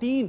$3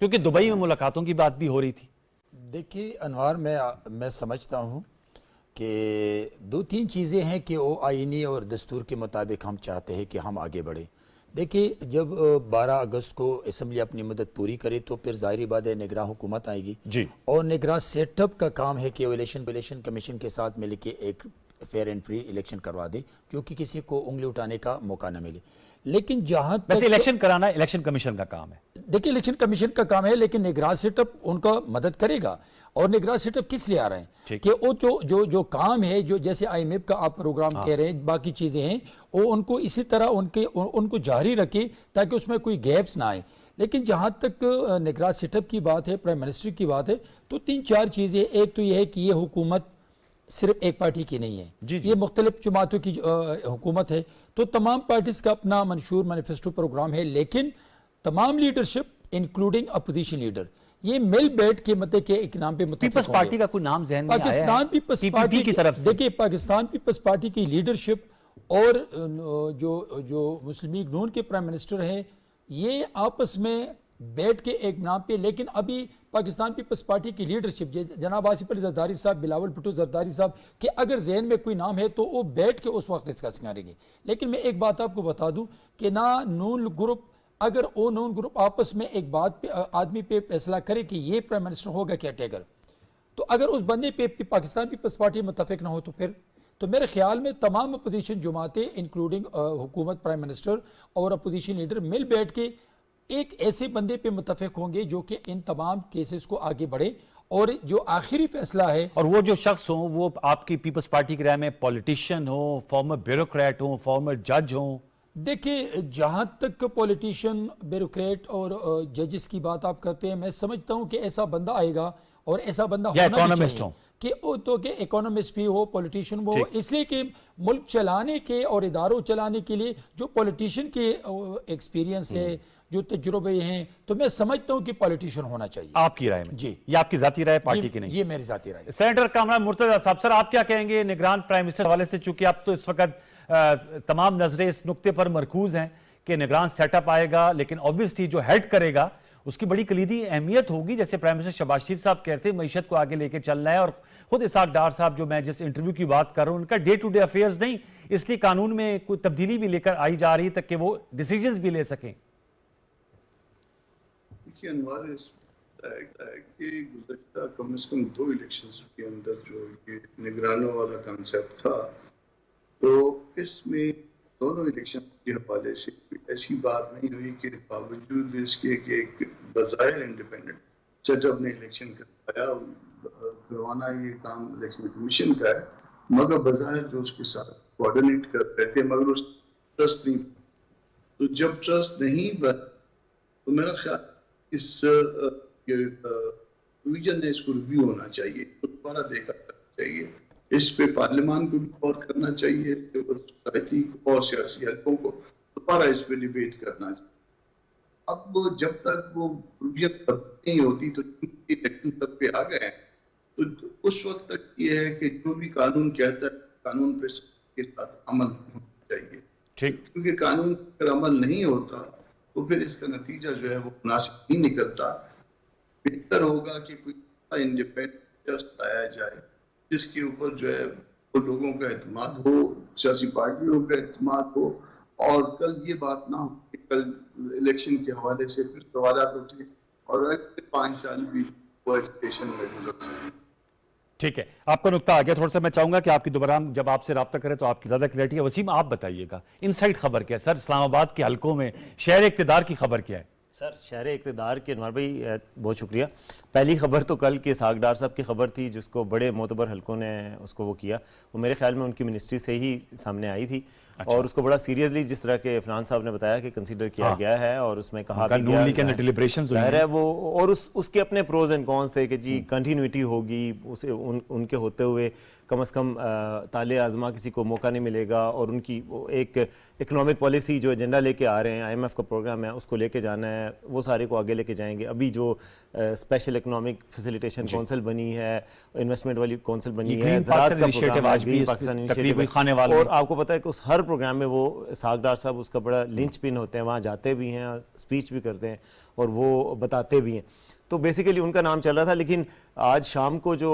کیونکہ دبئی میں ملاقاتوں کی بات بھی ہو رہی تھی. دیکھیے انوار، میں سمجھتا ہوں کہ دو تین چیزیں ہیں کہ وہ آئینی اور دستور کے مطابق ہم چاہتے ہیں کہ ہم آگے بڑھیں. دیکھیے جب 12 اگست کو اسمبلی اپنی مدت پوری کرے تو پھر ظاہری بات ہے نگراں حکومت آئے گی جی. اور نگراں سیٹ اپ کا کام ہے کہ وہ الیکشن کمیشن کے ساتھ مل کے ایک فیئر اینڈ فری الیکشن کروا دے جو کہ کسی کو انگلی اٹھانے کا موقع نہ ملے. لیکن جہاں ویسے الیکشن کرانا الیکشن کمیشن کا کام ہے. دیکھیں الیکشن کمیشن کا کام ہے لیکن نگراں سیٹ اپ ان کا مدد کرے گا. اور نگراں سیٹ اپ کس لیے آ رہے ہیں کہ وہ جو کام ہے جو جیسے آئی ایم ایف کا آپ پروگرام کہہ رہے ہیں باقی چیزیں ہیں وہ ان کو اسی طرح ان کو جاری رکھے تاکہ اس میں کوئی گیپس نہ آئے. لیکن جہاں تک نگراں سیٹ اپ کی بات ہے، پرائم منسٹر کی بات ہے، تو 3-4 چیزیں. ایک تو یہ ہے کہ یہ حکومت صرف ایک پارٹی کی نہیں ہے، یہ مختلف جماعتوں کی حکومت ہے. تو تمام پارٹیز کا اپنا منشور مینیفیسٹو پروگرام ہے، لیکن تمام لیڈرشپ انکلوڈنگ اپوزیشن لیڈر یہ مل بیٹھ کے مطلب کہ ایک نام پہ متفق پیپلز پارٹی کا کوئی نام ذہن میں آیا ہے؟ پاکستان پیپلز پارٹی کی طرف سے دیکھیے پاکستان پیپلز پارٹی کی لیڈرشپ اور جو مسلم لیگ نون کے پرائم منسٹر ہیں یہ آپس میں بیٹھ کے ایک نام پہ، لیکن ابھی پاکستان پیپلز پارٹی کی لیڈرشپ جناب آصف علی زرداری صاحب، بلاول بھٹو زرداری صاحب کہ اگر ذہن میں کوئی نام ہے تو وہ بیٹھ کے اس وقت ڈسکس کریں گے. لیکن میں ایک بات آپ کو بتا دوں کہ نہ نون گروپ اگر وہ نون گروپ آپس میں ایک بات پہ آدمی پہ فیصلہ کرے کہ یہ پرائم منسٹر ہوگا کیا ٹیگر، تو اگر اس بندے پہ پاکستان پیپلز پارٹی متفق نہ ہو تو میرے خیال میں تمام اپوزیشن جماعتیں انکلوڈنگ حکومت، پرائم منسٹر اور اپوزیشن لیڈر مل بیٹھ کے ایک ایسے بندے پہ متفق ہوں گے جو کہ ان تمام کیسز کو آگے بڑھے اور جو آخری فیصلہ ہے. اور وہ جو شخص ہوں وہ آپ کی پیپلز پارٹی کی رائے میں پولیٹیشین ہوں، فارمر بیوروکریٹ ہوں، فارمر جج ہوں؟ دیکھیں جہاں تک پولیٹیشین، بیوروکریٹ اور ججز کی بات آپ کرتے ہیں، میں سمجھتا ہوں کہ ایسا بندہ آئے گا اور ایسا بندہ ہونا بھی چاہیے کہ وہ تو کہ اکانومسٹ بھی ہو، پولیٹیشین ہو، اس لیے کہ ملک چلانے کے اور اداروں چلانے کے لیے جو پولیٹیشین کے ایکسپیرینس ہے، جو تجربے ہیں، تو میں سمجھتا ہوں کہ پولیٹیشین ہونا چاہیے. آپ کی رائے میں؟ جی. یہ آپ کی ذاتی رائے، پارٹی کی نہیں؟ یہ میری ذاتی رائے. سینیٹر کامران مرتضیٰ صاحب، سر آپ کیا کہیں گے نگران پرائم منسٹر حوالے سے؟ چونکہ اب تو اس وقت تمام نظریں اس نقطے پر مرکوز ہیں کہ نگران سیٹ اپ آئے گا، لیکن obviously جو ہیڈ کرے گا اس کی بڑی کلیدی اہمیت ہوگی. جیسے پرائم منسٹر شہباز شریف صاحب کہتے ہیں معیشت کو آگے لے کے چلنا ہے، اور خود اسحاق ڈار صاحب جو میں جس انٹرویو کی بات کر رہا ہوں ان کا ڈے ٹو ڈے افیئرز نہیں، اس لیے قانون میں کوئی تبدیلی بھی لے کر آئی جا رہی تک کہ وہ ڈیسیجنز بھی لے سکیں. دیکھیے انوار، اس کہ گزشتہ کم از کم 2 الیکشنز کے اندر جو یہ نگرانوں والا کنسیپٹ تھا، تو اس میں دونوں الیکشن کے حوالے سے ایسی بات نہیں ہوئی کہ باوجود اس کے کہ ایک بظاہر انڈیپینڈنٹ سیٹ اپ نے الیکشن کروانا یہ کام الیکشن کمیشن کا ہے، مگر بظاہر جو اس کے ساتھ کوآرڈینیٹ کر رہے تھے مگر اس ٹرسٹ نہیں. تو جب ٹرسٹ نہیں بنا تو میرا خیال اس ڈویژن نے اس کو ریویو ہونا چاہیے، دوبارہ دیکھا جانا چاہیے. اس پہ پارلیمان کو بھی غور کرنا چاہیے، اس کے اوپر سوسائٹی کو اور سیاسی حلقوں کو دوبارہ اس پہ ڈیبیٹ کرنا چاہیے. اب جب تک وہ ریویو نہیں ہوتی تو الیکشن تک پہ آ گئے تو اس وقت تک یہ ہے کہ جو بھی قانون کہتا ہے قانون پہ کے ساتھ عمل ہونا چاہیے. کیونکہ قانون پر عمل نہیں ہوتا تو پھر اس کا نتیجہ جو ہے وہ مناسب نہیں نکلتا. بہتر ہوگا کہ کوئی انڈیپینڈنٹ لایا جائے جس کے اوپر جو ہے وہ لوگوں کا اعتماد ہو، سیاسی پارٹیوں کا اعتماد ہو، اور کل یہ بات نہ ہو کہ کل الیکشن کے حوالے سے پھر سوالات اٹھے اور 5 سال بھی وہ ایجوکیشن میں گزر سکے. ٹھیک ہے، آپ کا نقطہ آ گیا. تھوڑا سا میں چاہوں گا کہ آپ کی دوبارہ جب آپ سے رابطہ کریں تو آپ کی زیادہ کلیئرٹی ہے. وسیم آپ بتائیے گا ان سائڈ خبر کیا ہے سر؟ اسلام آباد کے حلقوں میں شہر اقتدار کی خبر کیا ہے؟ سر شہر اقتدار کے انوار بھائی بہت شکریہ. پہلی خبر تو کل کے اسحاق ڈار صاحب کی خبر تھی جس کو بڑے معتبر حلقوں نے اس کو وہ کیا، وہ میرے خیال میں ان کی منسٹری سے ہی سامنے آئی تھی. اور اس کو بڑا سیریسلی جس طرح کے عفنان صاحب نے بتایا کہ کنسیڈر کیا گیا ہے اور اس میں کہا بھی گیا ظاہر ہے وہ، اور اس کے اپنے پروز اینڈ کونس تھے کہ جی کنٹینیوٹی ہوگی، اسے ان کے ہوتے ہوئے کم از کم طالع ازما کسی کو موقع نہیں ملے گا، اور ان کی ایک اکنامک پالیسی جو ایجنڈا لے کے آ رہے ہیں، IMF کا پروگرام ہے اس کو لے کے جانا ہے، وہ سارے کو آگے لے کے جائیں گے. ابھی جو اسپیشل اکنامک فیسیلیٹیشن کونسل بنی ہے, انویسٹمنٹ والی کونسل بنی ہے, گرین زراعت کا انیشیٹو پروگرام ہے, آج بھی گرین پاکستان تقریب ہوئی انیشیٹو, خانے والوں اور میں. آپ کو پتہ ہے کہ اس ہر پروگرام میں وہ اسحاق ڈار صاحب اس کا بڑا لنچ پن ہوتے ہیں, وہاں جاتے بھی ہیں, اسپیچ بھی کرتے ہیں اور وہ بتاتے بھی ہیں. تو بیسیکلی ان کا نام چل رہا تھا. لیکن آج شام کو جو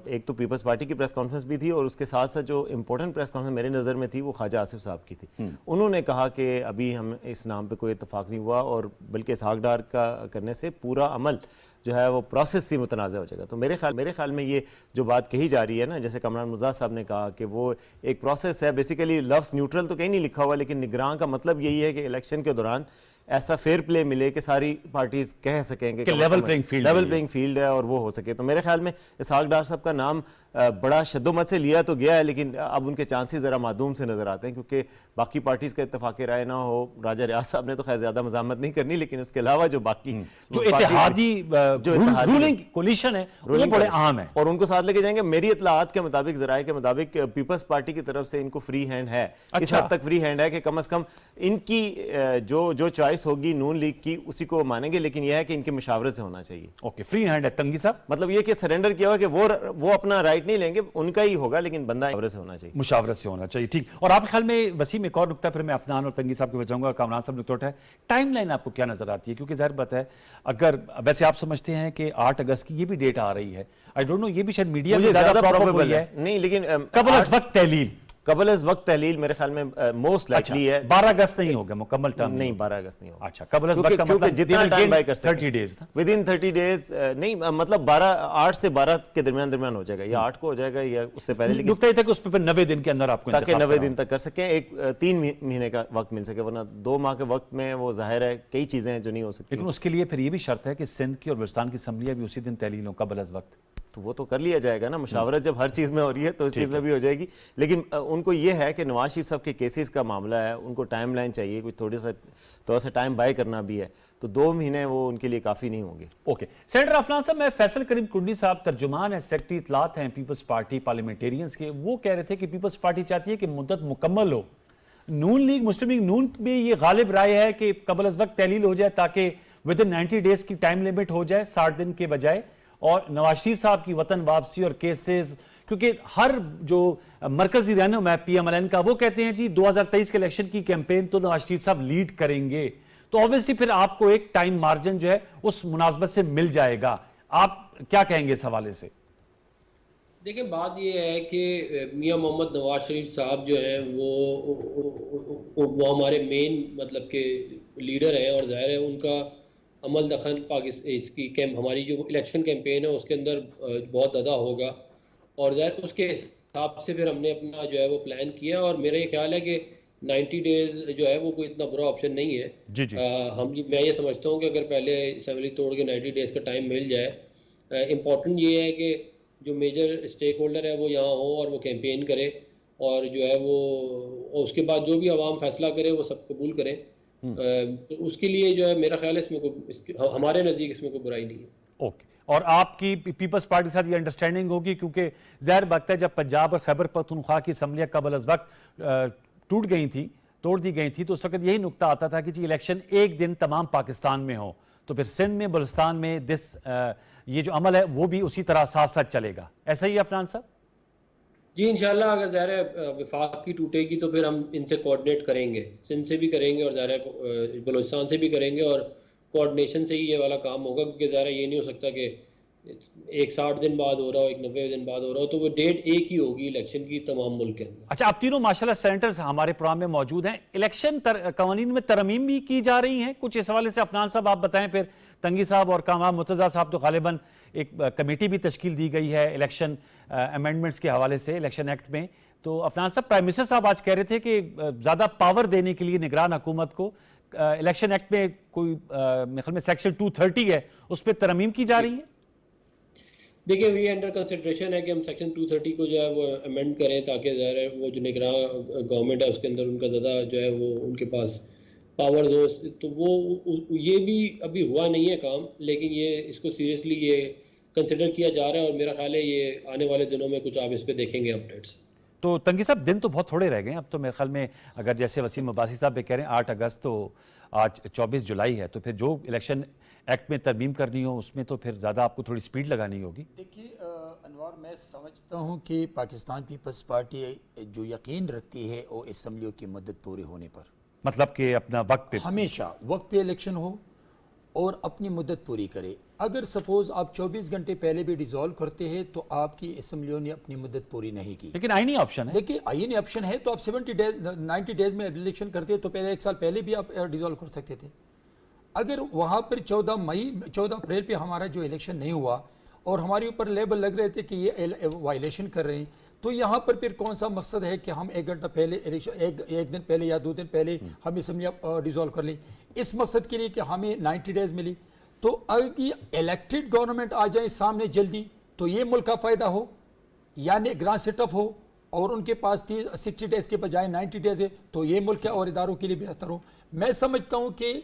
ایک تو پیپلز پارٹی کی پریس کانفرنس بھی تھی, اور اس کے ساتھ ساتھ جو امپورٹنٹ پریس کانفرنس میرے نظر میں تھی وہ خواجہ آصف صاحب کی تھی. انہوں نے کہا کہ ابھی ہم اس نام پہ کوئی اتفاق نہیں ہوا, اور بلکہ اسحاق ڈار کا کرنے سے پورا عمل جو ہے وہ پروسیس سے متنازع ہو جائے گا. تو میرے خیال میں یہ جو بات کہی جا رہی ہے نا, جیسے کامران مرزا صاحب نے کہا کہ وہ ایک پروسیس ہے, بیسیکلی لفظ نیوٹرل تو کہیں نہیں لکھا ہوا, لیکن نگراں کا مطلب یہی ہے کہ الیکشن کے دوران ایسا فیئر پلے ملے کہ ساری پارٹیز کہہ سکیں کہ لیول پلینگ فیلڈ ہے اور وہ ہو سکے. تو میرے خیال میں اسحاق ڈار صاحب کا نام بڑا شد و مت سے لیا تو گیا ہے, لیکن اب ان کے چانسز ذرا معدوم سے نظر آتے ہیں, کیونکہ باقی پارٹیز کا اتفاق رائے نہ ہو. راجہ ریاض صاحب نے تو خیر زیادہ مزاحمت نہیں کرنی, لیکن اس کے علاوہ جو باقی جو اتحادی رولنگ کولیشن ہے وہ بڑے اہم ہے, اور ان کو ساتھ لے کے جائیں گے. میری اطلاعات کے مطابق, ذرائع کے مطابق, پیپلز پارٹی کی طرف سے ان کو فری ہینڈ ہے, اس حد تک فری ہینڈ ہے کہ کم از کم ان کی جو چوائس ہوگی نون لیگ کی اسی کو مانیں گے, لیکن یہ ہے کہ ان کے مشاورت سے ہونا چاہیے. اوکے, فری ہینڈ ہے تنگی صاحب, مطلب یہ کہ سرنڈر کیا ہوا کہ وہ اپنا رائٹ نہیں لیں گے, ان کا ہی ہوگا, لیکن بندہ مشاورت سے ہونا چاہیے. مشاورت سے ہونا چاہیے, ٹھیک. اور آپ کے خیال میں وسیم ایک اور نقطہ پھر میں افنان اور تنگی صاحب کو بچاؤں گا. کامران صاحب نقطہ ہے, ٹائم لائن آپ کو کیا نظر آتی ہے؟ کیونکہ ظاہر بات ہے اگر ویسے آپ سمجھتے ہیں کہ 8 اگست کی یہ بھی ڈیٹ آ رہی ہے, آئی ڈونٹ نو یہ بھی شاید میڈیا میں زیادہ پروبیبل ہے نہیں, لیکن قبل از وقت تحلیل, قبل از وقت تحلیل میرے خیال میں موسٹ لائکلی ہے. 12 اگست نہیں ہوگا مکمل ٹرم, نہیں 12 اگست نہیں ہوگا. اچھا, قبل از وقت کا کیونکہ مطلب جتنا ٹائم بائی کر سکتے 30 ڈیز ود ان 30 ڈیز نہیں, مطلب 8 سے 12 کے درمیان ہو جائے گا, یا 8 کو ہو جائے گا یا اس سے پہلے, لیکن نقطہ یہ تھا کہ اس پہ 90 دن کے اندر آپ کو تاکہ 90 دن تک کر سکیں, ایک 3 مہینے کا وقت مل سکے, ورنہ 2 ماہ کے وقت میں وہ ظاہر ہے کئی چیزیں ہیں جو نہیں ہو سکتی. لیکن اس کے لیے پھر یہ بھی شرط ہے کہ سندھ کی اور بلوچستان کی اسمبلیاں بھی اسی دن تحلیل ہوں قبل از وقت. تو وہ تو کر لیا جائے گا نا, مشاورت جب ہر چیز میں ہو رہی ہے تو اس چیز میں بھی ہو جائے گی. لیکن ان کو یہ ہے کہ نواز شریف صاحب کے کیسز کا معاملہ ہے, ان کو ٹائم لائن چاہیے, کچھ تھوڑا سا ٹائم بائی کرنا بھی ہے, تو 2 مہینے وہ ان کے لیے کافی نہیں ہوں گے. اوکے, سینیٹر افنان صاحب, میں فیصل کریم کنڈی صاحب ترجمان ہیں, سیکرٹری اطلاعات ہیں پیپلز پارٹی پارلیمنٹیرینز کے, وہ کہہ رہے تھے کہ پیپلز پارٹی چاہتی ہے کہ مدت مکمل ہو. نون لیگ, مسلم لیگ نون میں یہ غالب رائے ہے کہ قبل از وقت تحلیل ہو جائے تاکہ ودن 90 ڈیز کی ٹائم لیمٹ ہو جائے 60 دن کے بجائے, اور نواز شریف صاحب کی وطن واپسی اور کیسز, کیونکہ ہر جو مرکزی رہنما ہے پی ایم ایل این کا, وہ کہتے ہیں جی 2023 کے الیکشن کی کیمپین تو نواز شریف صاحب لیڈ کریں گے, تو obviously پھر آپ کو ایک ٹائم مارجن جو ہے اس مناسبت سے مل جائے گا. آپ کیا کہیں گے اس حوالے سے؟ دیکھیں, بات یہ ہے کہ میاں محمد نواز شریف صاحب جو ہیں وہ ہمارے مین مطلب کہ لیڈر ہیں, اور ظاہر ہے ان کا عمل دخل اس کی ہماری جو الیکشن کیمپین ہے اس کے اندر بہت زیادہ ہوگا, اور ظاہر اس کے حساب سے پھر ہم نے اپنا جو ہے وہ پلان کیا, اور میرا یہ خیال ہے کہ 90 ڈیز جو ہے وہ کوئی اتنا برا آپشن نہیں ہے. میں یہ سمجھتا ہوں کہ اگر پہلے اسمبلی توڑ کے 90 ڈیز کا ٹائم مل جائے, امپورٹنٹ یہ ہے کہ جو میجر اسٹیک ہولڈر ہے وہ یہاں ہو اور وہ کیمپین کرے, اور جو ہے وہ اس کے بعد جو بھی عوام فیصلہ کرے وہ سب قبول کریں. تو اس کے لیے جو ہے میرا خیال ہے اس میں ہمارے نزدیک اس میں کوئی برائی نہیں ہے. اوکے, اور آپ کی پیپلز پارٹی کے ساتھ یہ انڈرسٹینڈنگ ہوگی, کیونکہ ظاہر بات ہے جب پنجاب اور خیبر پختونخوا کی اسمبلیاں قبل از وقت توڑ دی گئی تھی تو اس وقت یہی نقطہ آتا تھا کہ جی الیکشن ایک دن تمام پاکستان میں ہو, تو پھر سندھ میں, بلوچستان میں یہ جو عمل ہے وہ بھی اسی طرح ساتھ ساتھ چلے گا. ایسا ہی ہے افنان صاحب؟ جی انشاءاللہ, اگر ظاہر ہے وفاق کی ٹوٹے گی تو پھر ہم ان سے کوآرڈینیٹ کریں گے, سندھ سے بھی کریں گے اور ظاہر ہے بلوچستان سے بھی کریں گے, اور کوآرڈینیشن سے ہی یہ والا کام ہوگا, کیونکہ ظاہر ہے یہ نہیں ہو سکتا کہ ایک 60 دن بعد ہو رہا ہو, ایک 90 دن بعد ہو رہا ہو, تو وہ ڈیٹ ایک ہی ہوگی الیکشن کی تمام ملک کے اندر. اچھا, آپ تینوں ماشاءاللہ سینیٹرز ہمارے پروگرام میں موجود ہیں. الیکشن قوانین میں ترمیم بھی کی جا رہی ہیں کچھ, اس حوالے سے افنان صاحب آپ بتائیں, پھر تنگی صاحب اور کامران مرتضیٰ صاحب, تو غالباً ایک کمیٹی بھی تشکیل دی گئی ہے الیکشن امینڈمنٹس کے حوالے سے الیکشن ایکٹ میں. تو افنان صاحب, پرائم منسٹر صاحب آج کہہ رہے تھے کہ زیادہ پاور دینے کے لیے نگران حکومت کو الیکشن ایکٹ میں کوئی میرے خیال میں سیکشن 230 ہے, اس پہ ترمیم کی جا رہی ہے. دیکھیں, وی انڈر کنسیڈریشن ہے کہ ہم سیکشن 230 کو جو ہے وہ امینڈ کریں, تاکہ ظاہر ہے وہ جو نگراں گورنمنٹ ہے اس کے اندر ان کا زیادہ جو ہے وہ ان کے پاس پاورز ہو. تو وہ یہ بھی ابھی ہوا نہیں ہے کام, لیکن یہ اس کو سیریسلی یہ کنسیڈر کیا جا رہا ہے, اور میرا خیال ہے یہ آنے والے دنوں میں کچھ آپ اس پہ دیکھیں گے اپڈیٹس. تو تنگی صاحب دن تو بہت تھوڑے رہ گئے ہیں اب تو میرے خیال میں، اگر جیسے وسیم عباسی صاحب بھی کہہ رہے ہیں 8 اگست تو آج 24 جولائی ہے، تو پھر جو الیکشن ایکٹ میں ترمیم کرنی ہو اس میں تو پھر زیادہ آپ کو تھوڑی سپیڈ لگانی ہوگی. دیکھیے انوار، میں سمجھتا ہوں کہ پاکستان پیپلز پارٹی جو یقین رکھتی ہے وہ اسمبلیوں کی مدت پورے ہونے پر، مطلب کہ اپنا وقت پہ ہمیشہ وقت پہ الیکشن ہو اور اپنی مدت پوری کرے. اگر سپوز آپ 24 گھنٹے پہلے بھی ڈیزالو کرتے ہیں تو آپ کی اسمبلیوں نے اپنی مدت پوری نہیں کی. لیکن آئینی آپشن ہے. دیکھیے آئینی آپشن ہے تو آپ 90 ڈیز میں الیکشن کرتے تو پہلے 1 سال پہلے بھی آپ ڈیزالو کر سکتے تھے. اگر وہاں پر 14 اپریل پہ ہمارا جو الیکشن نہیں ہوا اور ہمارے اوپر لیبل لگ رہے تھے کہ یہ وائلیشن کر رہے ہیں، تو یہاں پر پھر کون سا مقصد ہے کہ ہم 1 گھنٹہ پہلے ایک دن پہلے یا 2 دن پہلے ہم اسمبلیاں ڈیزالو کر لیں اس مقصد کے لیے کہ ہمیں 90 ڈیز ملی. تو اگر یہ الیکٹڈ گورنمنٹ آ جائے سامنے جلدی تو یہ ملک کا فائدہ ہو، یعنی گرانٹ سیٹ اپ ہو اور ان کے پاس 60 ڈیز کے بجائے 90 ڈیز ہے تو یہ ملک اور اداروں کے لیے بہتر ہو. میں سمجھتا ہوں کہ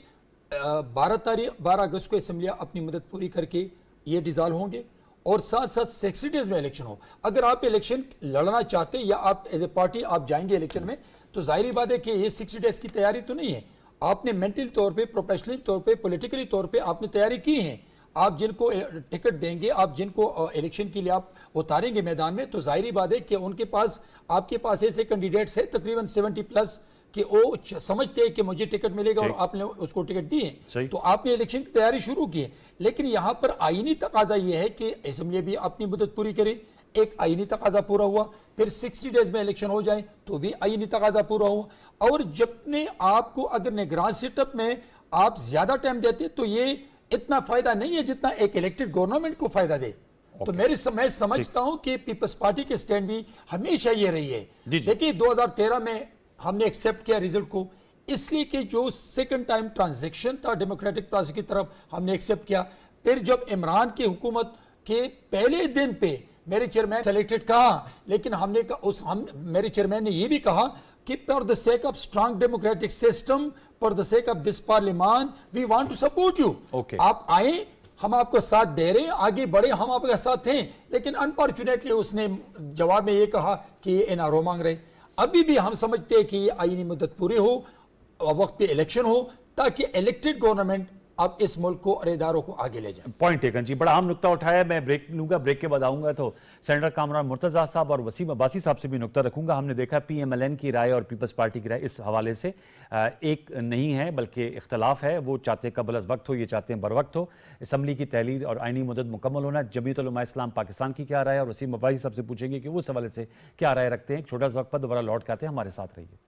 12 اگست کو اسمبلیاں اپنی مدت پوری کر کے یہ ڈیزالو ہوں گے اور ساتھ ساتھ 60 ڈیز میں الیکشن ہو. اگر آپ الیکشن لڑنا چاہتے یا آپ ایز اے پارٹی آپ جائیں گے الیکشن میں تو ظاہری بات ہے کہ یہ 60 ڈیز کی تیاری تو نہیں ہے. آپ نے مینٹل طور پہ، پروفیشنلی طور پہ، پولیٹیکلی طور پہ آپ نے تیاری کی ہے. آپ جن کو ٹکٹ دیں گے، آپ جن کو الیکشن کے لیے آپ اتاریں گے میدان میں، تو ظاہری بات ہے کہ ان کے پاس، آپ کے پاس ایسے کینڈیڈیٹس ہیں تقریباً 70+ کہ وہ سمجھتے ہیں کہ مجھے ٹکٹ ملے گا اور آپ نے اس کو ٹکٹ دی ہے تو آپ نے الیکشن کی تیاری شروع کی ہے. لیکن یہاں پر آئینی تقاضا یہ ہے کہ اسمبلی بھی اپنی مدت پوری کرے. ایک آئینی تقاضا پورا ہوا، پھر 60 ڈیز میں الیکشن ہو جائیں تو بھی آئینی تقاضا پورا ہوا. اور جب نے آپ کو اگر نگران سیٹ اپ میں آپ زیادہ ٹائم دیتے تو یہ اتنا فائدہ نہیں ہے جتنا ایک الیکٹڈ گورنمنٹ کو فائدہ دے. تو میں سمجھتا ہوں کہ پیپلز پارٹی کے سٹینڈ بھی ہمیشہ یہ رہی ہے. دیکھیے 2013 میں ہم نے ایکسیپٹ کیا رزلٹ کو، اس لیے کہ جو سیکنڈ ٹائم ٹرانزیکشن تھا ڈیموکریٹک پارٹی کی طرف ہم نے ایکسیپٹ کیا. پھر جب عمران کی حکومت کے پہلے دن پہ میرے چیئرمین سلیکٹڈ کہا، لیکن ہم نے میرے چیئرمین نے یہ بھی کہا کہ for the sake of strong democratic system, for the sake of this parliament, we want to support you. آپ آئیں، ہم آپ کو ساتھ دے رہے ہیں، آگے بڑھے، ہم آپ کے ساتھ ہیں. لیکن انفارچونیٹلی اس نے جواب میں یہ کہا کہ یہ NRO مانگ رہے ہیں. ابھی بھی ہم سمجھتے ہیں کہ یہ آئینی مدت پوری ہو، وقت پہ الیکشن ہو، تاکہ الیکٹڈ گورنمنٹ اب اس ملک کو اور اداروں کو آگے لے جائیں. پوائنٹ ٹیکن جی، بڑا اہم نقطہ اٹھایا. میں بریک لوں گا، بریک کے بعد آؤں گا تو سینیٹر کامران مرتضیٰ صاحب اور وسیم عباسی صاحب سے بھی نقطہ رکھوں گا. ہم نے دیکھا PMLN کی رائے اور پیپلز پارٹی کی رائے اس حوالے سے ایک نہیں ہے بلکہ اختلاف ہے. وہ چاہتے ہیں قبل از وقت ہو، یہ چاہتے ہیں بر وقت ہو. اسمبلی کی تحلیل اور آئینی مدت مکمل ہونا. جمعیت علماء اسلام پاکستان کی کیا رائے، اور وسیم عباسی صاحب سے پوچھیں گے کہ وہ اس حوالے سے کیا رائے رکھتے ہیں. ایک چھوٹا سا وقت پر دوبارہ لوٹ کے آتے ہیں، ہمارے ساتھ رہیے.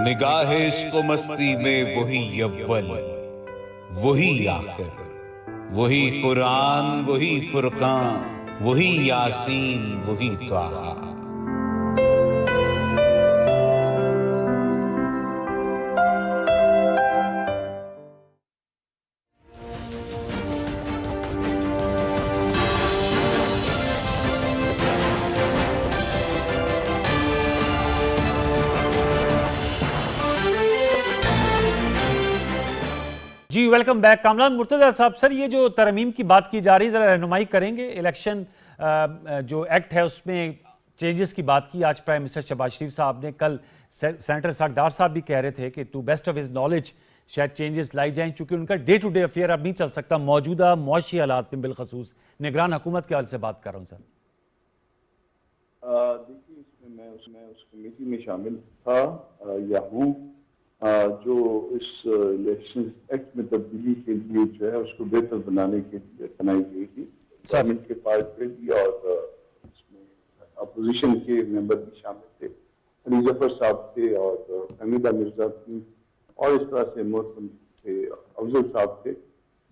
نگاہ عشق و مستی میں وہی اول، وہی آخر، وہی قرآن، وہی فرقان، وہی یاسین، وہی طٰہٰ. جی ویلکم بیک. کامران مرتضیٰ صاحب، سر یہ جو ترمیم کی بات کی جا رہی ہے ذرا رہنمائی کریں گے. الیکشن جو ایکٹ ہے اس میں چینجز کی بات کی آج پرائم منسٹر شہباز شریف صاحب نے. کل سینیٹر اسحاق ڈار صاحب بھی کہہ رہے تھے کہ to best of his knowledge شاید چینجز لائی جائیں، چونکہ ان کا ڈے ٹو ڈے افیئر اب نہیں چل سکتا موجودہ معاشی حالات میں. بالخصوص نگران حکومت کے حوالے سے بات کر رہا ہوں سر. دیکھیے اس میں اس کمیٹی میں شامل تھا یا ہوں جو اس الیکشن ایکٹ میں تبدیلی کے لیے جو ہے اس کو بہتر بنانے کے لیے بنائی گئی تھی. گورنمنٹ کے پارٹ پہ بھی اور اس میں اپوزیشن کے ممبر بھی شامل تھے. علی ظفر صاحب تھے اور حمیدہ مرزا تھی اور اس طرح سے محترم تھے، افضل صاحب تھے.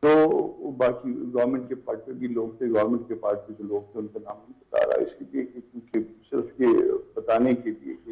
تو باقی گورنمنٹ کے پارٹ پہ بھی لوگ تھے. گورنمنٹ کے پارٹ پہ جو لوگ تھے ان کا نام نہیں بتا رہا اس کے لیے، کیونکہ صرف یہ بتانے کے لیے کہ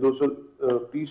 230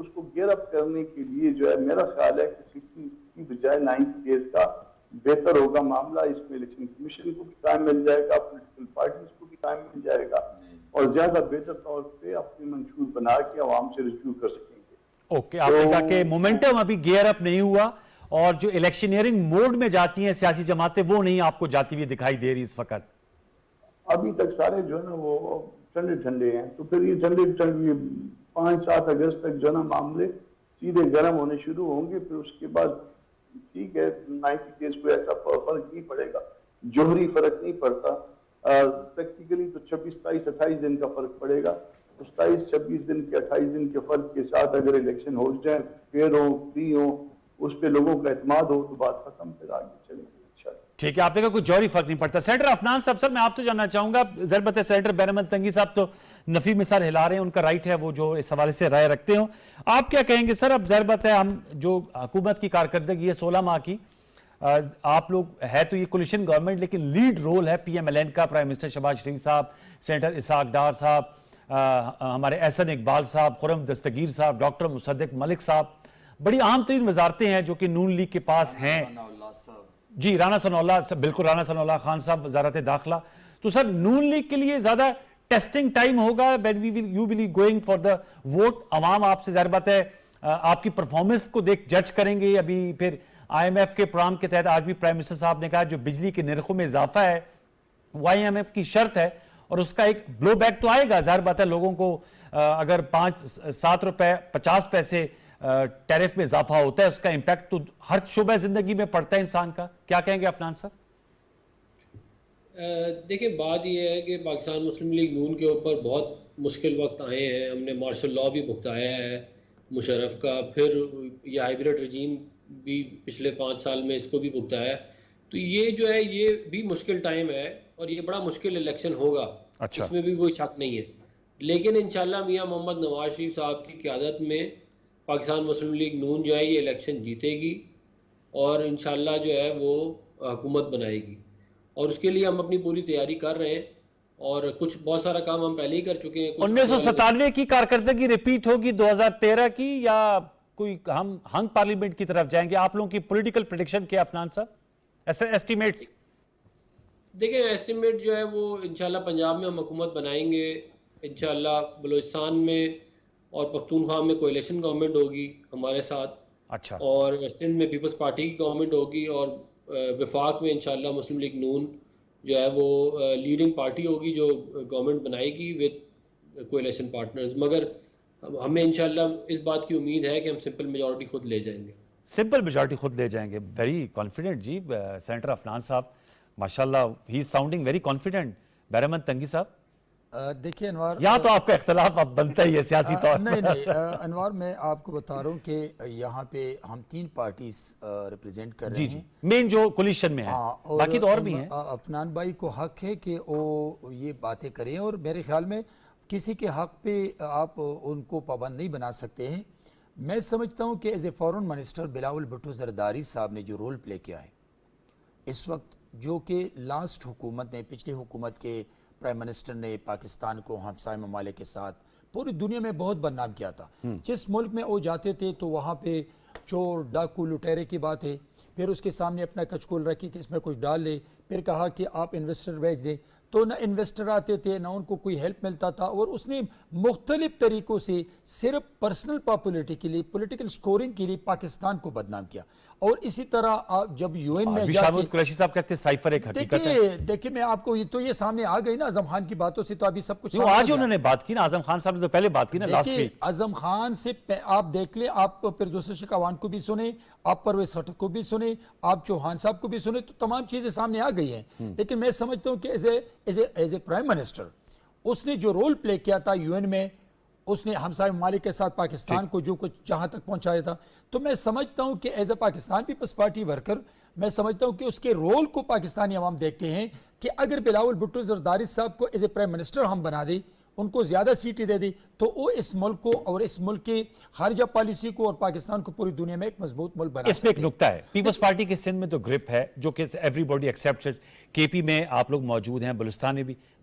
اس کو گیئر اپ کرنے کے لیے جو ہے میرا خیال ہے کہ 60 کی بجائے 90 ڈیز کا بہتر ہوگا معاملہ. اس میں الیکشن کمیشن کو بھی ٹائم مل جائے گا, پولیٹیکل پارٹیز کو بھی ٹائم مل جائے گا, اور زیادہ بہتر طور پہ اپنے منشور بنا کے عوام سے رجوع کر سکیں گے. اوکے, آپ نے کہا کہ مومنٹم ابھی گیئر اپ نہیں ہوا, اور جو الیکشنیئرنگ موڈ میں جاتی ہیں سیاسی جماعتیں وہ نہیں آپ کو جاتی ہوئی دکھائی دے رہی اس وقت. ابھی تک سارے جو ہے نا وہ ٹھنڈے ہیں, تو پھر یہ ٹھنڈے 5-7 اگست تک جو ہے نا معاملے سیدھے گرم ہونے شروع ہوں گے. پھر اس کے بعد ٹھیک ہے 90 ڈیز کو ایسا فرق نہیں پڑے گا, جوہری فرق نہیں پڑتا. پریکٹیکلی تو 26, 27, 28 دن کا فرق پڑے گا. 27, 26 دن کے 28 دن کے فرق کے ساتھ اگر الیکشن ہو جائیں, فیئر ہو, فری ہو, اس پہ لوگوں کا اعتماد ہو, تو بات ختم, پھر آگے چلیں گے. ٹھیک ہے, آپ نے کہا کوئی جوہری فرق نہیں پڑتا. سینیٹر عفنان صاحب, سر میں آپ سے جاننا چاہوں گا, ضربت ہے سینیٹر بہرمند تنگی صاحب تو نفی مثال ہلا رہے ہیں, ان کا رائٹ ہے وہ جو اس حوالے سے رائے رکھتے ہوں. آپ کیا کہیں گے سر؟ اب ضربت ہے ہم جو حکومت کی کارکردگی ہے 16 ماہ کی, آپ لوگ ہے تو یہ کولیشن گورنمنٹ, لیکن لیڈ رول ہے پی ایم ایل این کا, پرائم منسٹر شہباز شریف صاحب, سینیٹر اسحاق ڈار صاحب, ہمارے احسن اقبال صاحب, خرم دستگیر صاحب, ڈاکٹر مصدق ملک صاحب. بڑی عام ترین وزارتیں ہیں جو کہ نون لیگ کے پاس ہیں. جی, رانا ثناء اللہ, بالکل رانا ثناء اللہ خان صاحب وزارت داخلہ. تو سر نون لیگ کے لیے زیادہ ٹیسٹنگ ٹائم ہوگا when you will be going for the vote. عوام آپ سے ظاہر بات ہے آپ کی پرفارمنس کو دیکھ جج کریں گے. ابھی پھر آئی ایم ایف کے پروگرام کے تحت آج بھی پرائم منسٹر صاحب نے کہا جو بجلی کے نرخوں میں اضافہ ہے وہ آئی ایم ایف کی شرط ہے, اور اس کا ایک بلو بیک تو آئے گا. ظاہر بات ہے لوگوں کو اگر 7 روپے 50 پیسے ٹیرف میں اضافہ ہوتا ہے, اس کا امپیکٹ تو ہر شعبہ زندگی میں پڑتا ہے انسان کا. کیا کہیں گے عفنان صاحب؟ دیکھیں, بات یہ ہے کہ پاکستان مسلم لیگ نون کے اوپر بہت مشکل وقت آئے ہیں. ہم نے مارشل لاء بھی بھگتایا ہے مشرف کا, پھر یہ ہائیبریڈ رجیم بھی پچھلے 5 سال میں اس کو بھی بھگتایا ہے. تو یہ جو ہے یہ بھی مشکل ٹائم ہے, اور یہ بڑا مشکل الیکشن ہوگا, اس میں بھی کوئی شک نہیں ہے. لیکن انشاءاللہ میاں محمد نواز شریف صاحب کی قیادت میں پاکستان مسلم لیگ نون جو ہے یہ الیکشن جیتے گی, اور انشاءاللہ جو ہے وہ حکومت بنائے گی, اور اس کے لیے ہم اپنی پوری تیاری کر رہے ہیں, اور کچھ بہت سارا کام ہم پہلے ہی کر چکے ہیں. 1997 کی کارکردگی ریپیٹ ہوگی 2013 کی, یا کوئی ہم ہنگ پارلیمنٹ کی طرف جائیں گے؟ آپ لوگوں کی پولیٹیکل پریڈکشن کیا عفنان صاحب, ایسے ایسٹیمیٹس؟ دیکھیں, ایسٹیمیٹ جو ہے وہ انشاءاللہ پنجاب میں ہم حکومت بنائیں گے انشاءاللہ, بلوچستان میں اور پختونخوا میں کولیشن گورنمنٹ ہوگی ہمارے ساتھ, اچھا, اور سندھ میں پیپلز پارٹی کی گورنمنٹ ہوگی, اور وفاق میں انشاءاللہ مسلم لیگ نون جو ہے وہ لیڈنگ پارٹی ہوگی جو گورنمنٹ بنائے گی وتھ کولیشن پارٹنرز. مگر ہمیں انشاءاللہ اس بات کی امید ہے کہ ہم سمپل میجورٹی خود لے جائیں گے. سمپل میجورٹی خود لے جائیں گے. ویری کانفیڈنٹ جی سینیٹر عفنان صاحب, ماشاءاللہ ہی از ساؤنڈنگ ویری کانفیڈنٹ. بہرمند تنگی صاحب, دیکھیں انوار, یہاں تو آپ کا اختلاف اب بنتا ہی ہے سیاسی طور پر. نہیں انوار, میں آپ کو بتا رہا ہوں کہ یہاں پہ ہم 3 پارٹیز ریپریزنٹ کر رہے ہیں, مین جو کولیشن میں ہے, باقی تو اور بھی ہیں. عفنان بھائی کو حق ہے کہ وہ یہ باتیں کریں, اور میرے خیال میں کسی کے حق پہ آپ ان کو پابند نہیں بنا سکتے ہیں. میں سمجھتا ہوں کہ as a foreign minister Bilawal Bhutto Zardari صاحب نے جو رول پلے کیا ہے اس وقت, جو کہ لاسٹ حکومت نے, پچھلی حکومت کے پرائم منسٹر نے پاکستان کو ہمسائے ممالک کے ساتھ پوری دنیا میں بہت بدنام کیا تھا. جس ملک میں وہ جاتے تھے تو وہاں پہ چور ڈاکو لٹیرے کی بات ہے, پھر اس کے سامنے اپنا کچکول رکھی کہ اس میں کچھ ڈال لے, پھر کہا کہ آپ انویسٹر بھیج دیں, تو نہ انویسٹر آتے تھے نہ ان کو کوئی ہیلپ ملتا تھا, اور اس نے مختلف طریقوں سے صرف پرسنل پاپولیٹی کے لیے, پولیٹیکل سکورنگ کے لیے پاکستان کو بدنام کیا. اور اسی طرح آپ جب یو این میں شاہد قریشی صاحب کہتے ہیں سائفر ایک حقیقت ہے. دیکھیں میں آپ کو تو یہ سامنے آ گئی نا اعظم خان کی باتوں سے, تو ابھی سب کچھ آج انہوں نے بات کی نا, اعظم خان صاحب نے تو پہلے بات کی نا لاسٹ ویک. اعظم خان سے آپ دیکھ لیں, آپ پردوس شکوان کو بھی سنیں, آپ پرویز خٹک کو بھی سنیں, آپ چوہان صاحب کو بھی سنیں, تو تمام چیزیں سامنے آ گئی ہیں. لیکن میں سمجھتا ہوں کہ ایز اے پرائم منسٹر اس نے جو رول پلے کیا تھا یو این میں, اس نے ہمسائے ممالک کے ساتھ پاکستان کو جو کچھ جہاں تک پہنچایا تھا, تو میں سمجھتا ہوں کہ as a Pakistan Peoples Party worker میں سمجھتا ہوں کہ اس کے رول کو پاکستانی عوام دیکھتے ہیں کہ اگر بلاول بھٹو زرداری صاحب کو ایز اے پرائم منسٹر ہم بنا دیں, ان کو زیادہ سیٹیں دے دی, تو وہ اس ملک کو اور اس ملک کی خارجہ پالیسی کو اور پاکستان کو پوری دنیا میں ایک مضبوط ملک بنا اس میں ایک نکتہ ہے, پیپلز پارٹی کے سندھ میں تو گرپ ہے جو کہ ایوری باڈی ایکسیپٹس, کے پی میں آپ لوگ موجود ہیں, بلوچستان میں بھی,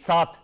7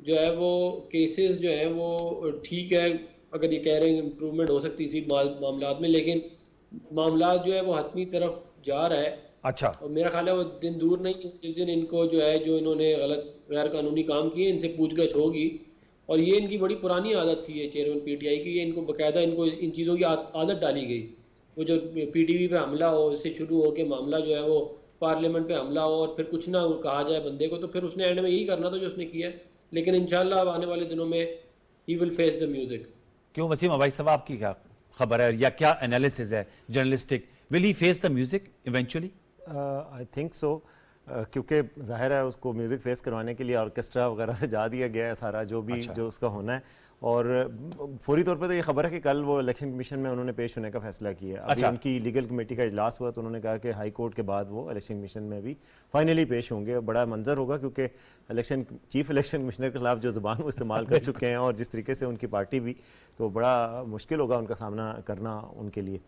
جو ہے وہ کیسز جو ہیں وہ ٹھیک ہے، اگر یہ کہہ رہے ہیں امپرومنٹ ہو سکتی تھی معاملات میں، لیکن معاملات جو ہے وہ حتمی طرف جا رہا ہے. اچھا اور میرا خیال ہے وہ دن دور نہیں جس دن ان کو جو ہے جو انہوں نے غلط غیر قانونی کام کیے ان سے پوچھ گچھ ہوگی. اور یہ ان کی بڑی پرانی عادت تھی، یہ چیئرمین پی ٹی آئی کی، یہ ان کو باقاعدہ ان کو ان چیزوں کی عادت ڈالی گئی. وہ جو پی ٹی وی پہ حملہ ہو، اس سے شروع ہو کے معاملہ جو ہے وہ پارلیمنٹ پہ حملہ ہو، اور پھر کچھ نہ کہا جائے بندے کو، تو پھر اس نے اینڈ میں یہی کرنا تھا جو اس نے کیا ہے. لیکن انشاءاللہ اب آنے والے دنوں میں ہی ول فیس دا میوزک. کیوں وسیم عباس صاحب آپ کی کیا خبر ہے یا کیا انالیسز ہے journalistic? Will he face the music eventually? I think so, کیونکہ ظاہر ہے اس کو میوزک فیس کروانے کے لیے آرکیسٹرا وغیرہ سے جا دیا گیا ہے سارا جو بھی جو اس کا ہونا ہے. اور فوری طور پہ تو یہ خبر ہے کہ کل وہ الیکشن کمیشن میں انہوں نے پیش ہونے کا فیصلہ کیا ہے. ابھی ان کی لیگل کمیٹی کا اجلاس ہوا تو انہوں نے کہا کہ ہائی کورٹ کے بعد وہ الیکشن کمیشن میں بھی فائنلی پیش ہوں گے. بڑا منظر ہوگا کیونکہ چیف الیکشن کمشنر کے خلاف جو زبان وہ استعمال کر چکے ہیں اور جس طریقے سے ان کی پارٹی بھی، تو بڑا مشکل ہوگا ان کا سامنا کرنا ان کے لیے.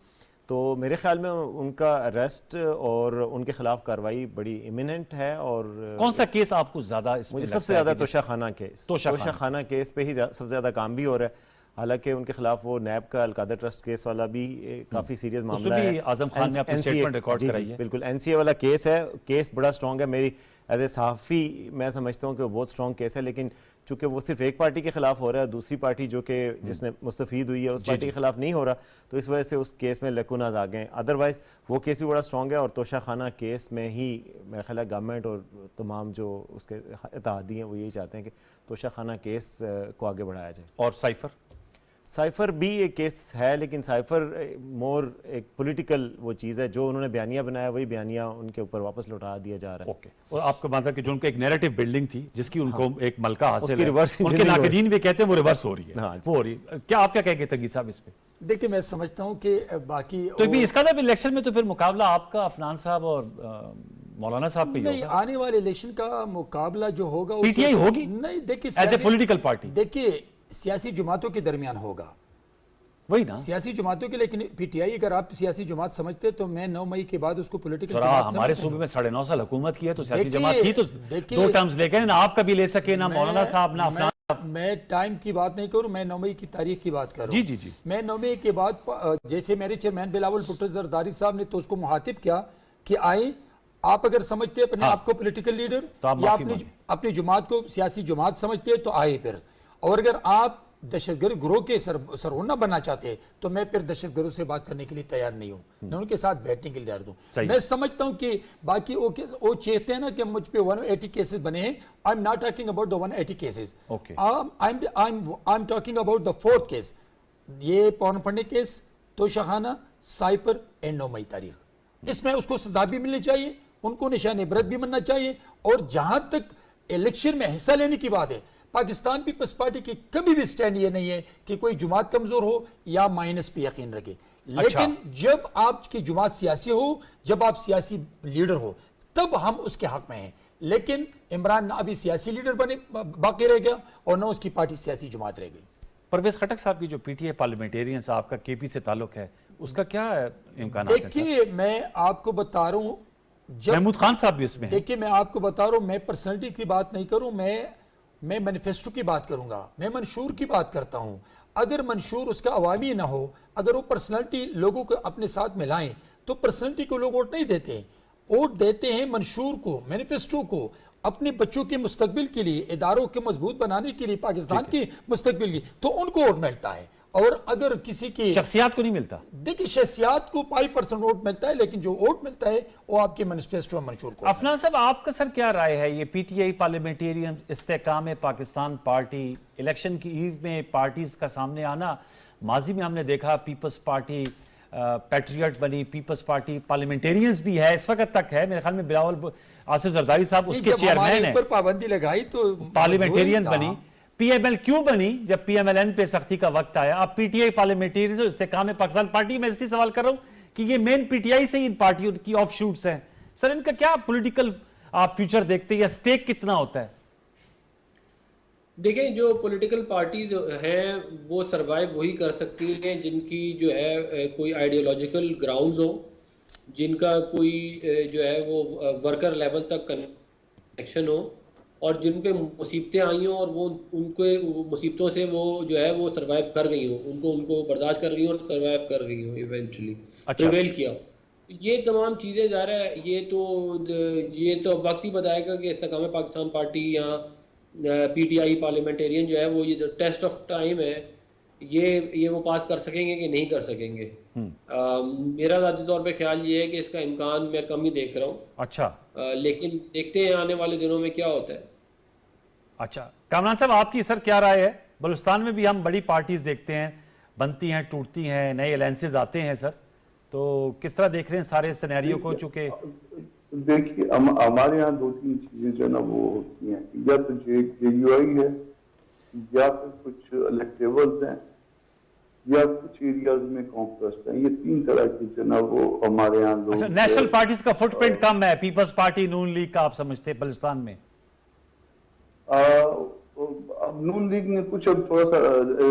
تو میرے خیال میں ان کا اریسٹ اور ان کے خلاف کارروائی بڑی امییننٹ ہے. اور کون سا کیس آپ کو زیادہ اس میں مجھے سب سے زیادہ توشہ خانہ کیس، توشہ خانہ کیس پہ ہی سب سے زیادہ کام بھی ہو رہا ہے. حالانکہ ان کے خلاف وہ نیب کا القادر ٹرسٹ کیس والا بھی کافی سیریس معاملہ ہے. اس میں بھی اعظم خان نے اپنی سٹیٹمنٹ ریکارڈ کرائی ہے. بالکل این سی اے والا کیس ہے، کیس بڑا سٹرونگ ہے. میری ایز اے صحافی میں سمجھتا ہوں کہ وہ بہت سٹرونگ کیس ہے، لیکن چونکہ وہ صرف ایک پارٹی کے خلاف ہو رہا ہے، دوسری پارٹی جو کہ جس نے مستفید ہوئی ہے اس پارٹی کے خلاف نہیں ہو رہا، تو اس وجہ سے اس کیس میں لیکوناز آ گئے ہیں. ادروائز وہ کیس بھی بڑا سٹرونگ ہے. اور توشہ خانہ کیس میں ہی میرا خیال ہے گورنمنٹ اور تمام جو اس کے اتحادی ہیں وہ یہی چاہتے ہیں کہ توشہ خانہ کیس کو آگے بڑھایا جائے. اور سائفر بھی ایک کیس ہے، لیکن سائفر مور ایک پولیٹیکل وہ چیز ہے. جو انہوں نے بیانیہ بنایا وہی بیانیہ ان کے اوپر واپس لوٹا دیا جا رہا ہے. اوکے. اور آپ کا مطلب کہ جو ان کو ایک نیریٹو بلڈنگ تھی جس کی ان کو ایک ملکہ حاصل کی ہے، ریورس ان کے ناقدین بھی کہتے ہیں وہ ریورس ہو رہی ہے، وہ ہو رہی ہے. کیا آپ کیا کہیں گے تنگی صاحب اس پہ؟ دیکھیں میں سمجھتا ہوں کہ باقی تو بھی اس کا جب الیکشن میں تو پھر مقابلہ آپ کا عفنان صاحب اور مولانا صاحب کا ہی نہیں، ہوگا. آنے والے الیکشن کا مقابلہ جو ہوگا پی ٹی آئی ہوگی نہیں، دیکھیے ایز اے پولیٹیکل پارٹی، دیکھیے سیاسی جماعتوں کے درمیان ہوگا، وہی نا سیاسی جماعتوں کے. لیکن پی ٹی آئی اگر آپ سیاسی جماعت سمجھتے تو میں 9 مئی کے بعد اس کو پولیٹیکل جماعت ہمارے صوبے میں 9.5 سال حکومت کی ہے تو سیاسی جماعت کی تو 2 ٹرمز لے گئے، نہ آپ کا بھی لے سکے نہ مولانا صاحب نہ عفنان. میں ٹائم کی بات نہیں کروں، میں 9 مئی کی تاریخ کی بات کر رہا ہوں. جی میں 9 مئی کے بعد جیسے میرے چیئرمین بلاول بھٹو زرداری صاحب نے تو اس کو مخاطب کیا کہ آئیں آپ اگر سمجھتے اپنے آپ کو پولیٹیکل لیڈر یا اپنی جماعت کو سیاسی جماعت سمجھتے تو آئے پھر. اور اگر آپ دہشت گرد گروہ کے سرغنہ بننا چاہتے ہیں تو میں پھر دہشت گردوں سے بات کرنے کے لیے تیار نہیں ہوں، میں ان کے ساتھ بیٹھنے کے لیے تیار ہوں. میں سمجھتا ہوں کہ باقی وہ چاہتے ہیں نا کہ مجھ پہ 180 کیسز بنے ہیں. I am not talking about the 180 cases, I am talking about the 4th case. یہ پون پڑھنے کیس، توشہ خانہ، سائفر اینڈ 9 مئی تاریخ. اس میں اس کو سزا بھی ملنی چاہیے، ان کو نشان عبرت بھی ملنا چاہیے. اور جہاں تک الیکشن میں حصہ لینے کی بات ہے، پاکستان پیپلز پارٹی کی کبھی بھی سٹینڈ یہ نہیں ہے کہ کوئی جماعت کمزور ہو یا مائنس پہ یقین رکھے. لیکن جب آپ کی جماعت سیاسی ہو، جب آپ سیاسی لیڈر ہو، تب ہم اس کے حق میں ہیں. لیکن عمران نہ ابھی سیاسی لیڈر بنے باقی رہ گیا اور نہ اس کی پارٹی سیاسی جماعت رہ گئی. پرویز خٹک صاحب کی جو پی ٹی آئی پارلیمنٹیرین صاحب کا کے پی سے تعلق ہے، اس کا کیا امکانات ہیں؟ دیکھیے میں آپ کو بتا رہا ہوں، محمود خان صاحب بھی اس میں ہیں. دیکھیے میں آپ کو بتا رہا ہوں، میں پرسنلٹی کی بات نہیں کروں، میں مینیفیسٹو کی بات کروں گا، میں منشور کی بات کرتا ہوں. اگر منشور اس کا عوامی نہ ہو، اگر وہ پرسنلٹی لوگوں کو اپنے ساتھ ملائیں تو پرسنلٹی کو لوگ ووٹ نہیں دیتے، ووٹ دیتے ہیں منشور کو، مینیفیسٹو کو، اپنے بچوں کے مستقبل کے لیے، اداروں کے مضبوط بنانے کے لیے، پاکستان کے مستقبل کی، تو ان کو ووٹ ملتا ہے. اور اگر کسی کی شخصیات کو نہیں ملتا. دیکھیں شخصیات کو 5% ووٹ ملتا ہے، لیکن جو ووٹ ملتا ہے وہ آپ کے مینیفیسٹو اور منشور کو. عفنان صاحب آپ کا سر کیا رائے ہے یہ پی ٹی آئی پارلیمنٹیرین استحکام پاکستان پارٹی الیکشن کی ایو میں پارٹیز کا سامنے آنا؟ ماضی میں ہم نے دیکھا پیپلز پارٹی پیٹریٹ بنی، پیپلز پارٹی پارلیمنٹیرینز بھی ہے، اس وقت تک ہے. میرے خیال میں بلاول آصف زرداری صاحب اس کے چیئرمین ہیں. پابندی لگائی تو پارلیمنٹیرین بنی. پی ایم ایل کیوں بنی جب پی ایم ایل این پہ سختی کا وقت آیا؟ اب پی ٹی آئی پارلیمنٹیرینز اور استحکام پاکستان پارٹی، میں اس لیے سوال کر رہا ہوں کہ یہ مین پی ٹی آئی سے ہی ان پارٹیوں کی آف شوٹس ہیں. سر ان کا کیا پولیٹیکل آپ فیوچر دیکھتے ہیں یا سٹیک کتنا ہوتا ہے؟ دیکھیں جو پولیٹیکل پارٹیز ہیں وہ سروائیو وہی کر سکتی ہیں جن کی جو ہے کوئی آئیڈیولوجیکل گراؤنڈز ہوں، جن کا کوئی جو ہے وہ ورکر لیول تک کنیکشن ہو. اور جن پہ مصیبتیں آئی ہوں اور وہ ان کے مصیبتوں سے وہ جو ہے وہ سروائیو کر گئی ہوں، ان کو برداشت کر گئی ہوں اور سروائیو کر گئی ہوں ایونچولی، پریویل کیا. یہ تمام چیزیں ظاہر ہے یہ تو وقت ہی بتائے گا کہ استحکام پاکستان پارٹی یا پی ٹی آئی پارلیمنٹیرین جو ہے وہ یہ جو ٹیسٹ آف ٹائم ہے یہ وہ پاس کر سکیں گے کہ نہیں کر سکیں گے. میرا ذاتی طور پہ خیال یہ ہے کہ اس کا امکان میں کم ہی دیکھ رہا ہوں. اچھا لیکن دیکھتے ہیں آنے والے دنوں میں کیا ہوتا ہے. اچھا کامران صاحب آپ کی سر کیا رائے ہے؟ بلوچستان میں بھی ہم بڑی پارٹیز دیکھتے ہیں، بنتی ہیں، ٹوٹتی ہیں، نئے الائنسز آتے ہیں سر، تو کس طرح دیکھ رہے ہیں سارے سینیریو کو؟ چونکہ دیکھیے ہمارے یہاں دو تین چیزیں جو ہے نا وہ ہوتی ہیں، یا تو جے یو آئی ہے، یا پھر کچھ الیکٹیبلز ہیں، یا کچھ ایریاز میں کانکویسٹ ہیں. یہ تین طرح کی جو ہے نا وہ ہمارے یہاں لوگ. اچھا نیشنل پارٹیز کا فٹ پرنٹ کم ہے، پیپلز پارٹی، نون لیگ کا آپ سمجھتے ہیں بلوچستان میں؟ نون لیگ نے کچھ اب تھوڑا سا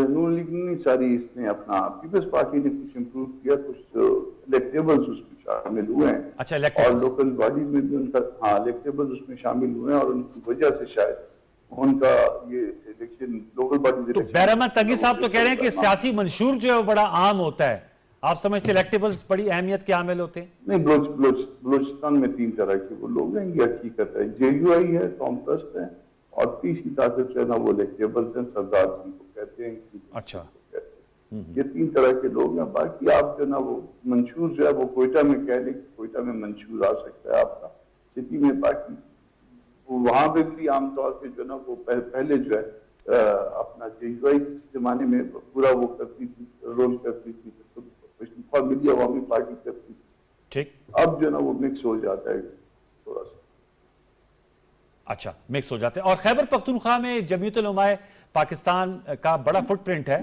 نون لیگ نے ساری اس نے اپنا پیپلز پارٹی نے کچھ امپروو کیا، کچھ الیکٹیبلز اس میں شامل ہوئے ہیں. اچھا اور لوکل باڈی میں بھی ان کا الیکٹیبلز اس میں شامل ہوئے ہیں، اور ان کی وجہ سے شاید ان کا یہ الیکشن لوکل باڈی. تو بہرحمد تنگی صاحب تو کہہ رہے ہیں کہ سیاسی منشور جو ہے وہ بڑا عام ہوتا ہے، آپ سمجھتے الیکٹیبلز بڑی اہمیت کے حامل ہوتے ہیں؟ نہیں، بلوچستان میں تین طرح کے وہ لوگ ہیں، یہ حقیقت ہے. جے یو آئی ہے، کانکویسٹ ہے، اور تیسری طاقت جو ہے نا وہ الیکٹیبلز ہیں، سردار جن کو کہتے ہیں. اچھا یہ تین طرح کے لوگ ہیں. باقی آپ جو ہے نا وہ منشور جو ہے وہ کوئٹہ میں کہہ لیں کہ کوئٹہ میں منشور آ سکتا ہے آپ کا سٹی میں. باقی وہاں پہ بھی عام طور پہ جو ہے نا وہ پہلے جو ہے اپنا جے یو آئی زمانے میں پورا وہ کرتی تھی، رول کرتی تھی، ملی عوامی پارٹی کرتی تھی. ٹھیک. اب جو ہے نا وہ مکس ہو جاتا ہے تھوڑا سا. اچھا مکس ہو جاتے ہیں. اور خیبر پختونخوا میں جمعیت علماء پاکستان کا بڑا فٹ پرنٹ ہے.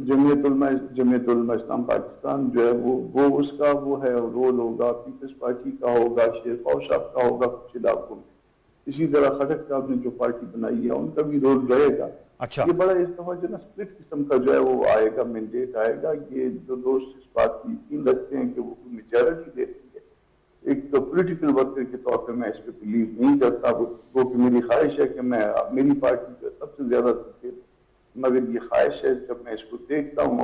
جمعیت علماء اسلام پاکستان جو ہے وہ اس کا وہ ہے رول ہوگا، پیپلز پارٹی کا ہوگا، شیر فاؤ صاحب کا ہوگا کچھ علاقوں میں. اسی طرح خٹک صاحب نے جو پارٹی بنائی ہے ان کا بھی رول رہے گا. اچھا یہ بڑا اس دفعہ جو ہے نا سپلٹ قسم کا جو ہے وہ آئے گا، مینڈیٹ آئے گا. یہ جو دوست اس بات کی یقین رکھتے ہیں کہ وہ میجارٹی دیتی ہے. ایک تو پولیٹیکل ورکر کے طور پہ میں اس پہ بلیو نہیں کرتا، وہ کہ میری خواہش ہے کہ میں میری پارٹی کو سب سے زیادہ سکتے، مگر یہ خواہش ہے جب میں اس کو دیکھتا ہوں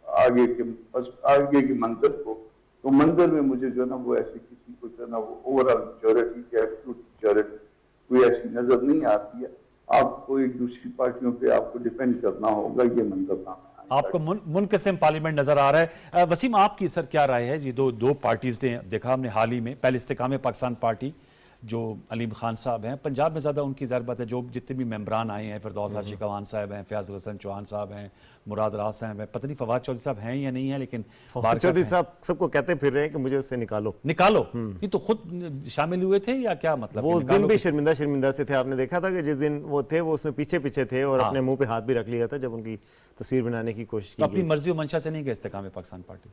آگے کے منظر کو، تو منظر میں مجھے جو ہے نا وہ ایسے کسی کو جو ہے نا وہ اوورآل میجورٹی یا ایبسولوٹ میجورٹی کوئی ایسی نظر نہیں آتی ہے. آپ کو ایک دوسری پارٹیوں پہ آپ کو ڈیپینڈ کرنا ہوگا. یہ منظر نام ہے. آپ کو منقسم پارلیمنٹ نظر آ رہا ہے. وسیم آپ کی سر کیا رائے ہے؟ یہ دو پارٹیز نے دیکھا ہم نے حال ہی میں، پہلے استحکام پاکستان پارٹی جو علیم خان صاحب ہیں، پنجاب میں زیادہ ان کی ظاہر بات ہے، جو جتنے بھی ممبران آئے ہیں، فردوس عاشق اوان صاحب ہیں، فیاض الحسن چوہان صاحب ہیں، مراد راز صاحب ہیں، پتہ نہیں فواد چودھری صاحب ہیں یا نہیں ہیں، لیکن چودھری صاحب سب کو کہتے پھر رہے ہیں کہ مجھے اس سے نکالو. یہ تو خود شامل ہوئے تھے یا کیا مطلب؟ وہ اس دن بھی شرمندہ سے تھے. آپ نے دیکھا تھا کہ جس دن وہ تھے وہ اس میں پیچھے تھے اور اپنے منہ پہ ہاتھ بھی رکھ لیا تھا جب ان کی تصویر بنانے کی کوشش کی. اپنی مرضی و منشا سے نہیں گئے استحکام پاکستان پارٹی؟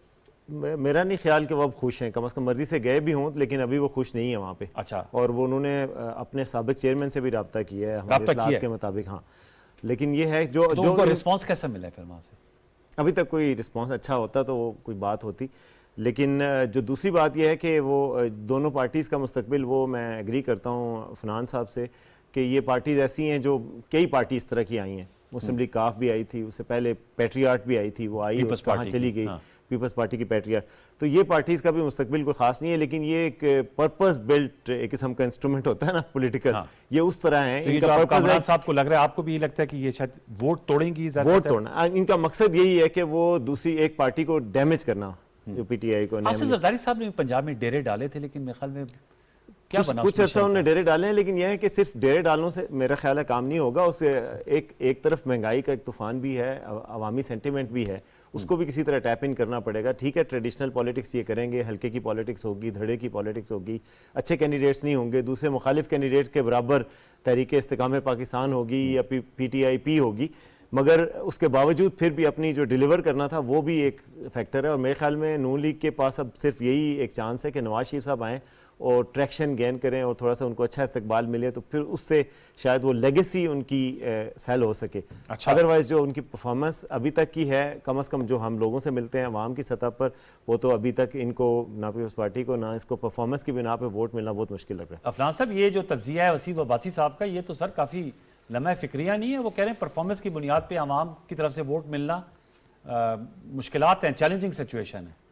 میرا نہیں خیال کہ وہ اب خوش ہیں، کم از کم مرضی سے گئے بھی ہوں، لیکن ابھی وہ خوش نہیں ہیں وہاں پہ. اچھا. اور وہ انہوں نے اپنے سابق چیئرمین سے بھی رابطہ کیا ہے ہمارے اطلاعات کے مطابق. ہاں لیکن یہ ہے جو رسپانس کیسا ملا ہے پھر وہاں سے؟ ابھی تک کوئی رسپانس اچھا ہوتا تو وہ کوئی بات ہوتی. لیکن جو دوسری بات یہ ہے کہ وہ دونوں پارٹیز کا مستقبل، وہ میں ایگری کرتا ہوں فنان صاحب سے کہ یہ پارٹیز ایسی ہیں جو کئی پارٹی اس طرح کی آئی ہیں. مسلم لیگ کاف بھی آئی تھی، اس سے پہلے پیٹریاٹ بھی آئی تھی، وہ آئی اور کہاں چلی گئی، پیپلز پارٹی کی پیٹریاٹ. تو یہ پارٹیز کا بھی مستقبل کوئی خاص نہیں ہے، لیکن یہ ایک پرپز بلٹ ایک قسم کا انسٹرومنٹ ہوتا ہے نا پولیٹیکل، یہ اس طرح ہے. ان کا پرپز ہے. صاحب کو لگ رہا ہے، آپ کو بھی یہ لگتا ہے کہ یہ شاید ووٹ توڑیں گی؟ ووٹ توڑنا ان کا مقصد یہی ہے کہ وہ دوسری ایک پارٹی کو ڈیمیج کرنا، جو پی ٹی آئی کو. آصف زرداری صاحب نے پنجاب میں ڈیرے ڈالے تھے، لیکن میرے خیال میں کچھ عرصہ انہوں نے ڈیرے ڈالے ہیں، لیکن یہ ہے کہ صرف ڈیرے ڈالنے سے میرا خیال ہے کام نہیں ہوگا. اس سے ایک طرف مہنگائی کا ایک طوفان بھی ہے، عوامی سینٹیمنٹ بھی ہے، اس کو بھی کسی طرح ٹیپ ان کرنا پڑے گا. ٹھیک ہے ٹریڈیشنل پالیٹکس یہ کریں گے، ہلکے کی پالیٹکس ہوگی، دھڑے کی پالیٹکس ہوگی، اچھے کینڈیڈیٹس نہیں ہوں گے، دوسرے مخالف کینڈیڈیٹ کے برابر تحریک استحکام پاکستان ہوگی یا پی ٹی آئی پی ہوگی، مگر اس کے باوجود پھر بھی اپنی جو ڈیلیور کرنا تھا وہ بھی ایک فیکٹر ہے. اور میرے خیال میں نون لیگ کے پاس اب صرف یہی ایک چانس ہے کہ نواز شریف صاحب آئیں اور ٹریکشن گین کریں اور تھوڑا سا ان کو اچھا استقبال ملے تو پھر اس سے شاید وہ لیگیسی ان کی سیل ہو سکے. ادروائز جو ان کی پرفارمنس ابھی تک کی ہے, کم از کم جو ہم لوگوں سے ملتے ہیں عوام کی سطح پر, وہ تو ابھی تک ان کو نہ پیپلز پارٹی کو نہ اس کو پرفارمنس کی بنا پہ ووٹ ملنا بہت مشکل لگ رہا ہے. افنان صاحب, یہ جو تجزیہ ہے وسیم عباسی صاحب کا, یہ تو سر کافی لمحہ فکریہ نہیں ہے. وہ کہہ رہے ہیں پرفارمنس کی بنیاد پہ عوام کی طرف سے ووٹ ملنا مشکلات ہیں, چیلنجنگ سچویشن ہے.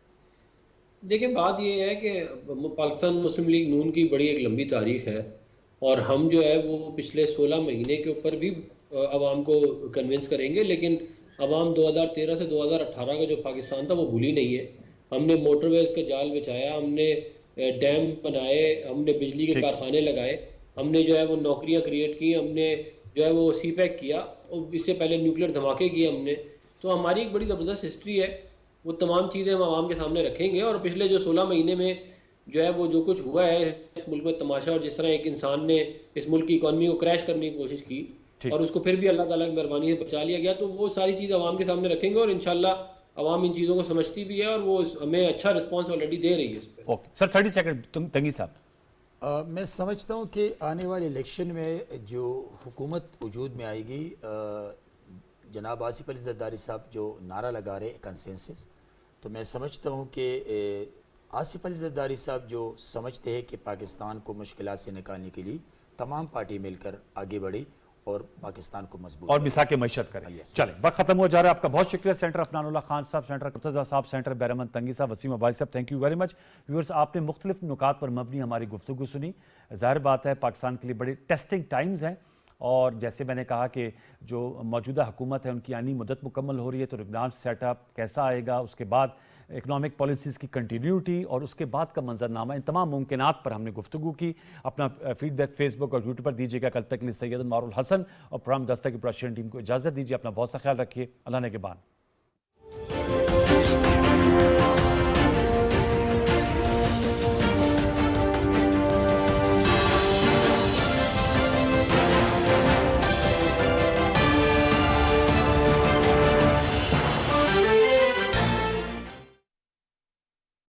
دیکھیں بات یہ ہے کہ پاکستان مسلم لیگ نون کی بڑی ایک لمبی تاریخ ہے, اور ہم جو ہے وہ پچھلے 16 مہینے کے اوپر بھی عوام کو کنونس کریں گے, لیکن عوام 2013 سے 2018 کا جو پاکستان تھا وہ بھولی نہیں ہے. ہم نے موٹر ویز کا جال بچایا, ہم نے ڈیم بنائے, ہم نے بجلی کے کارخانے لگائے, ہم نے جو ہے وہ نوکریاں کریٹ کی, ہم نے جو ہے وہ سی پیک کیا, اور اس سے پہلے نیوکلیر دھماکے کیے ہم نے. تو ہماری ایک بڑی زبردست ہسٹری ہے, وہ تمام چیزیں ہم عوام کے سامنے رکھیں گے. اور پچھلے جو 16 مہینے میں جو ہے وہ جو کچھ ہوا ہے اس ملک میں تماشا, اور جس طرح ایک انسان نے اس ملک کی اکانومی کو کریش کرنے کی کوشش کی اور اس کو پھر بھی اللہ تعالیٰ کی مہربانی سے بچا لیا گیا, تو وہ ساری چیز عوام کے سامنے رکھیں گے, اور انشاءاللہ عوام ان چیزوں کو سمجھتی بھی ہے اور وہ ہمیں اچھا رسپانس آلریڈی دے رہی ہے اس پہ. اوکے سر, 30 سیکنڈ تنگی صاحب. میں سمجھتا ہوں کہ آنے والے الیکشن میں جو حکومت وجود میں آئے گی, جناب آصف علی زرداری صاحب جو نعرہ لگا رہے کنسنسس, تو میں سمجھتا ہوں کہ آصف علی زرداری صاحب جو سمجھتے ہیں کہ پاکستان کو مشکلات سے نکالنے کے لیے تمام پارٹی مل کر آگے بڑھی اور پاکستان کو مضبوط اور مساق معیشت کریں. چلیں, وقت ختم ہو جا رہا ہے. آپ کا بہت شکریہ سینٹر افنان اللہ خان صاحب, سینٹر مرتضیٰ صاحب, سینٹر بہرمند تنگی صاحب, وسیم عباسی صاحب, thank you very much. Viewers, آپ نے مختلف نکات پر مبنی ہماری گفتگو سنی. ظاہر بات ہے پاکستان کے لیے بڑے ٹیسٹنگ ٹائمز ہیں, اور جیسے میں نے کہا کہ جو موجودہ حکومت ہے ان کی آنی مدت مکمل ہو رہی ہے, تو لبنان سیٹ اپ کیسا آئے گا, اس کے بعد اکنامک پالیسیز کی کنٹینیوٹی, اور اس کے بعد کا منظرنامہ, ان تمام ممکنات پر ہم نے گفتگو کی. اپنا فیڈ بیک فیس بک اور یوٹیوب پر دیجیے گا. کل تک کے لیے سید انوار الحسن اور پروگرام دستک کی پروڈکشن ٹیم کو اجازت دیجیے. اپنا بہت سا خیال رکھیے. اللہ نے کے بان.